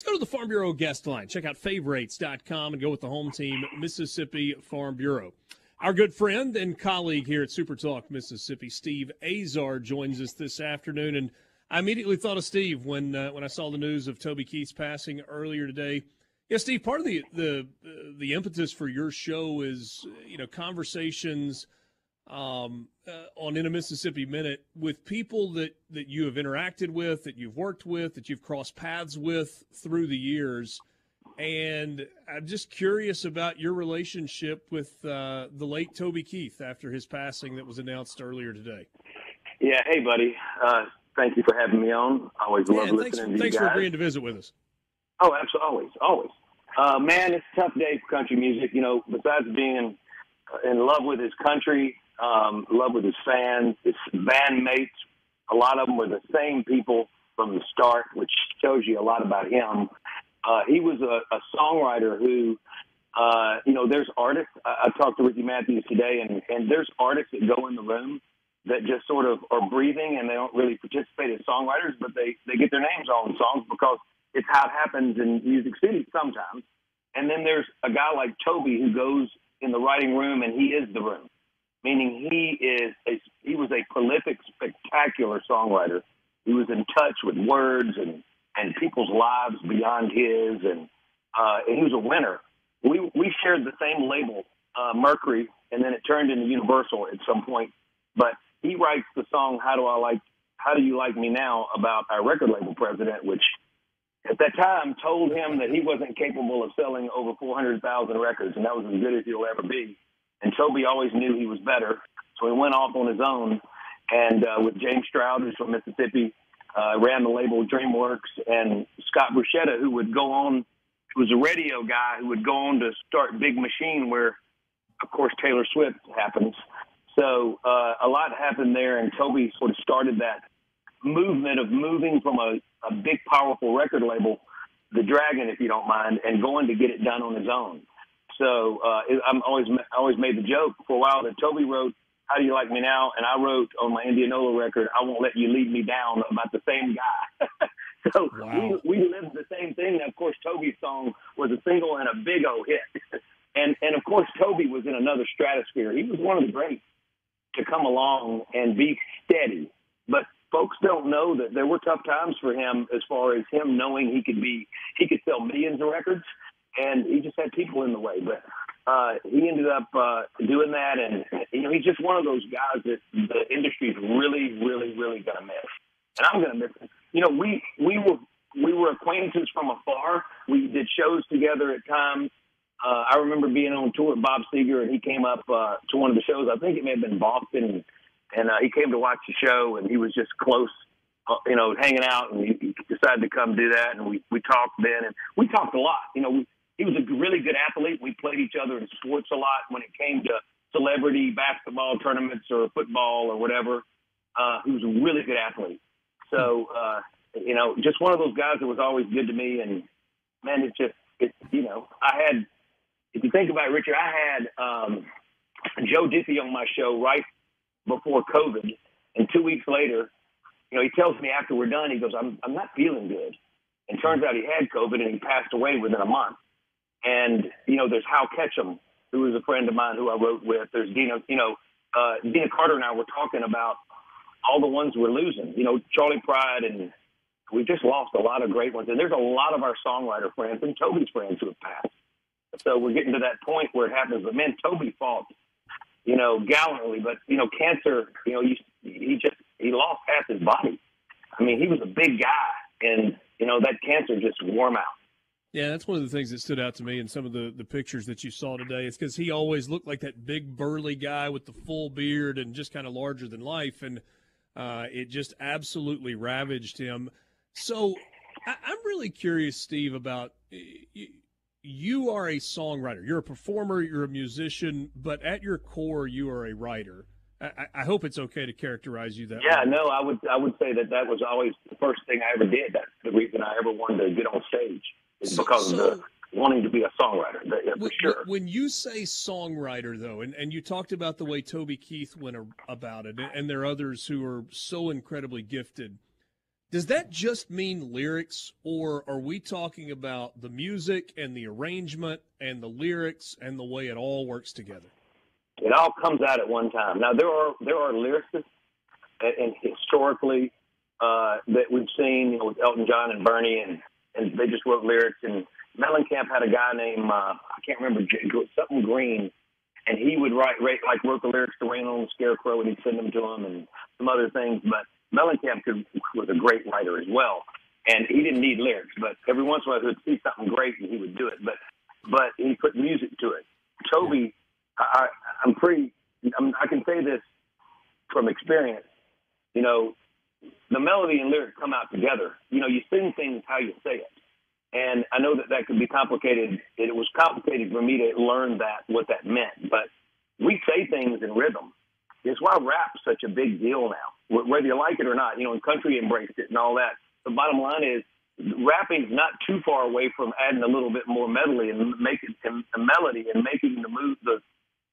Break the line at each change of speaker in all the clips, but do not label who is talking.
Go to the Farm Bureau guest line. Check out favorites.com and go with the home team, Mississippi Farm Bureau. Our good friend and colleague here at SuperTalk Mississippi, Steve Azar, joins us this afternoon. And I immediately thought of Steve when I saw the news of Toby Keith's passing earlier today. Yeah, Steve, part of the impetus for your show is, conversations on In a Mississippi Minute with people that you have interacted with, that you've worked with, that you've crossed paths with through the years. And I'm just curious about your relationship with the late Toby Keith after his passing that was announced earlier today.
Yeah, hey, buddy. Thank you for having me on. I always love listening to you guys.
Thanks for agreeing to visit with us.
Oh, absolutely, always. Man, it's a tough day for country music. Besides being in love with his country, love with his fans, his bandmates, a lot of them were the same people from the start, which shows you a lot about him. He was a songwriter who, there's artists. I talked to Ricky Matthews today, and there's artists that go in the room that just sort of are breathing, and they don't really participate as songwriters, but they get their names on songs because it's how it happens in Music City sometimes. And then there's a guy like Toby who goes in the writing room, and he is the room, meaning he was a prolific, spectacular songwriter. He was in touch with words and people's lives beyond his, and he was a winner. We shared the same label, Mercury, and then it turned into Universal at some point. But he writes the song "How Do You Like Me Now" about our record label president, which at that time told him that he wasn't capable of selling over 400,000 records, and that was as good as he'll ever be. And Toby always knew he was better, so he went off on his own. And with James Stroud, who's from Mississippi, ran the label DreamWorks, and Scott Bruschetta, who would go on, who was a radio guy, who would go on to start Big Machine, where, of course, Taylor Swift happens. So a lot happened there, and Toby sort of started that movement of moving from a big, powerful record label, the Dragon, if you don't mind, and going to get it done on his own. So I'm always made the joke for a while that Toby wrote "How Do You Like Me Now?" and I wrote on my Indianola record "I Won't Let You Lead Me Down" about the same guy. So wow. we lived the same thing. Now, of course, Toby's song was a single and a big old hit. And of course, Toby was in another stratosphere. He was one of the greats to come along and be steady. But folks don't know that there were tough times for him as far as him knowing he could sell millions of records, and he just had people in the way. But he ended up doing that, and he's just one of those guys that the industry's really, really, really gonna miss, and I'm gonna miss him. We were acquaintances from afar. We did shows together at times. I remember being on tour with Bob Seger, and he came up to one of the shows. I think it may have been Boston, and he came to watch the show, and he was just close, hanging out, and he decided to come do that, and we talked then, and we talked a lot. He was a really good athlete. We played each other in sports a lot when it came to celebrity basketball tournaments or football or whatever. He was a really good athlete. So, just one of those guys that was always good to me. And, man, if you think about it, Richard, I had Joe Diffie on my show right before COVID. And 2 weeks later, he tells me after we're done, he goes, I'm not feeling good. And turns out he had COVID and he passed away within a month. And, there's Hal Ketchum, who is a friend of mine who I wrote with. There's Dina Carter and I were talking about all the ones we're losing. Charlie Pride, and we just lost a lot of great ones. And there's a lot of our songwriter friends and Toby's friends who have passed. So we're getting to that point where it happens. But, man, Toby fought, gallantly. But, cancer, he lost half his body. I mean, he was a big guy. And, that cancer just wore him out.
Yeah, that's one of the things that stood out to me in some of the pictures that you saw today. It's because he always looked like that big, burly guy with the full beard and just kind of larger than life, and it just absolutely ravaged him. So I'm really curious, Steve, about you are a songwriter. You're a performer. You're a musician. But at your core, you are a writer. I hope it's okay to characterize you that way.
Yeah, no, I would say that was always the first thing I ever did. That's the reason I ever wanted to get on stage. It's because of the wanting to be a songwriter, for sure.
When you say songwriter, though, and you talked about the way Toby Keith went about it, and there are others who are so incredibly gifted, Does that just mean lyrics, or are we talking about the music and the arrangement and the lyrics and the way it all works together?
It all comes out at one time. Now, there are lyricists, and historically, that we've seen, with Elton John and Bernie, and they just wrote lyrics. And Mellencamp had a guy named, I can't remember, something Green, and he would wrote the lyrics to Rain on the Scarecrow, and he'd send them to him and some other things. But Mellencamp was a great writer as well, and he didn't need lyrics. But every once in a while, he would see something great, and he would do it. But he put music to it. Toby, I can say this from experience. The melody and lyrics come out together. You sing things how you say it. And I know that could be complicated. It was complicated for me to learn what that meant. But we say things in rhythm. It's why rap's such a big deal now, whether you like it or not. And country embraced it and all that. The bottom line is rapping's not too far away from adding a little bit more melody and making a melody and making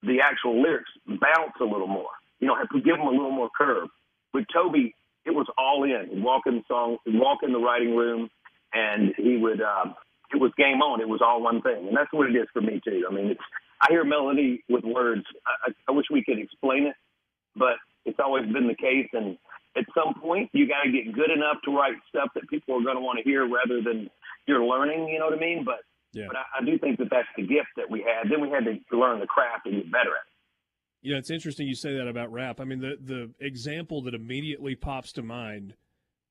the actual lyrics bounce a little more. Have to give them a little more curve. With Toby, it was all in. He'd walk in the song, he'd walk in the writing room, and he would. It was game on. It was all one thing, and that's what it is for me too. I mean, I hear melody with words. I wish we could explain it, but it's always been the case. And at some point, you got to get good enough to write stuff that people are going to want to hear, rather than you're learning. You know what I mean? But I do think that that's the gift that we had. Then we had to learn the craft and get better at it.
It's interesting you say that about rap. I mean, the example that immediately pops to mind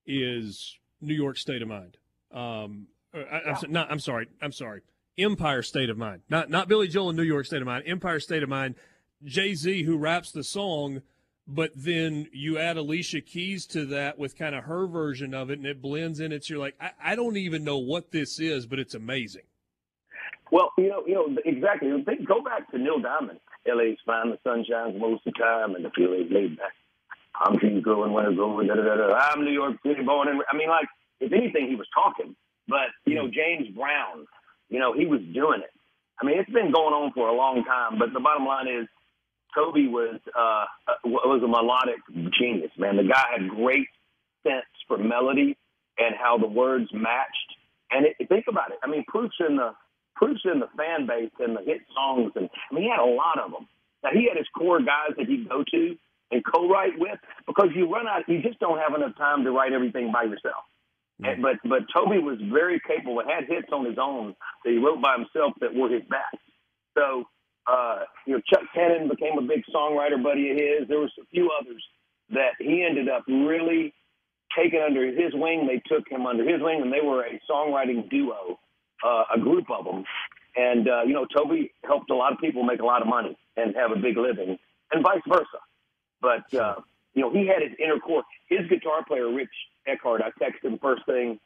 is New York State of Mind. I'm sorry. Empire State of Mind. Not Billy Joel and New York State of Mind. Empire State of Mind. Jay-Z, who raps the song, but then you add Alicia Keys to that with kind of her version of it, and it blends in. You're like, I don't even know what this is, but it's amazing.
Well, exactly. Go back to Neil Diamond. LA's fine, the sun shines most of the time, and the feel is laid back. Palm trees growing, winter growing, da-da-da-da. I'm New York City born. If anything, he was talking. But, James Brown, he was doing it. I mean, it's been going on for a long time, but the bottom line is Toby was a melodic genius, man. The guy had great sense for melody and how the words matched. And think about it. I mean, proof's in the fan base and the hit songs, and he had a lot of them. Now, he had his core guys that he'd go to and co-write with, because you just don't have enough time to write everything by yourself. Mm-hmm. But Toby was very capable. He had hits on his own that he wrote by himself that were his best. So, Chuck Cannon became a big songwriter buddy of his. There was a few others that he ended up really taking under his wing. They took him under his wing, and they were a songwriting duo. A group of them. And, Toby helped a lot of people make a lot of money and have a big living, and vice versa. But, he had his inner core. His guitar player, Rich Eckhart, I texted him first thing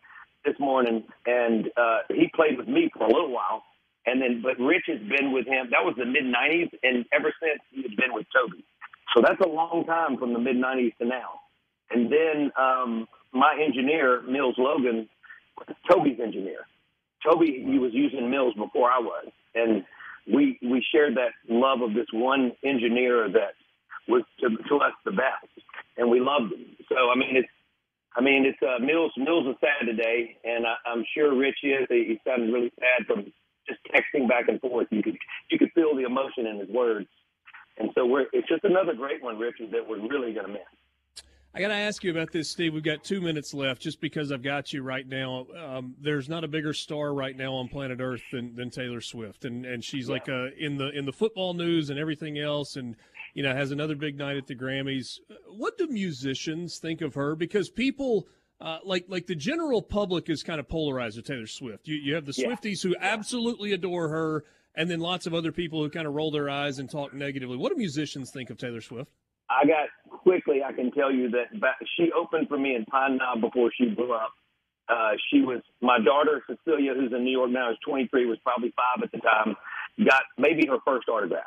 this morning, and he played with me for a little while. But Rich has been with him. That was the mid-'90s, and ever since he had been with Toby. So that's a long time from the mid-'90s to now. And then my engineer, Mills Logan, Toby's engineer. Toby, he was using Mills before I was, and we shared that love of this one engineer that was to us the best, and we loved him. So it's Mills is sad today, and I'm sure Rich is. He sounded really sad from just texting back and forth. You could feel the emotion in his words, and so it's just another great one, Richard, that we're really going to miss.
I got to ask you about this, Steve. We've got 2 minutes left just because I've got you right now. There's not a bigger star right now on planet Earth than Taylor Swift. And she's like in the football news and everything else, and, has another big night at the Grammys. What do musicians think of her? Because people like the general public is kind of polarized with Taylor Swift. You have the Swifties who absolutely adore her, and then lots of other people who kind of roll their eyes and talk negatively. What do musicians think of Taylor Swift?
I can tell you that she opened for me in Pine Knob before she blew up. She was my daughter, Cecilia, who's in New York now, is 23, was probably 5 at the time, got maybe her first autograph.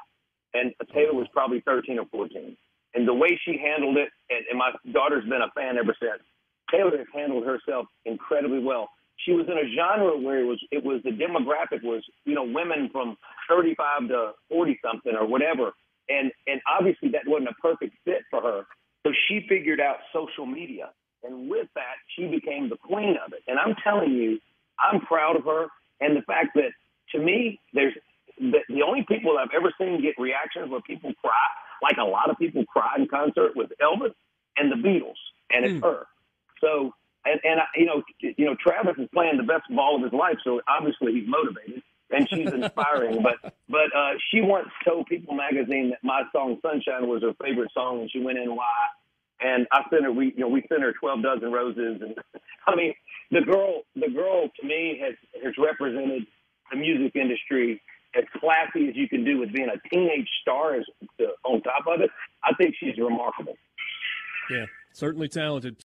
And Taylor was probably 13 or 14. And the way she handled it, and my daughter's been a fan ever since, Taylor has handled herself incredibly well. She was in a genre where it was the demographic was, women from 35 to 40-something or whatever. And obviously that wasn't a perfect fit for her. So she figured out social media. And with that, she became the queen of it. And I'm telling you, I'm proud of her. And the fact that, to me, the only people I've ever seen get reactions where people cry, like a lot of people cry in concert, with Elvis and the Beatles, and it's her. So, Travis is playing the best ball of his life, so obviously he's motivated, and she's inspiring. But she once told People magazine that my song "Sunshine" was her favorite song, and she went in why. And I sent her, we sent her 12 dozen roses, and I mean, the girl to me has represented the music industry as classy as you can do with being a teenage star on top of it. I think she's remarkable.
Yeah, certainly talented.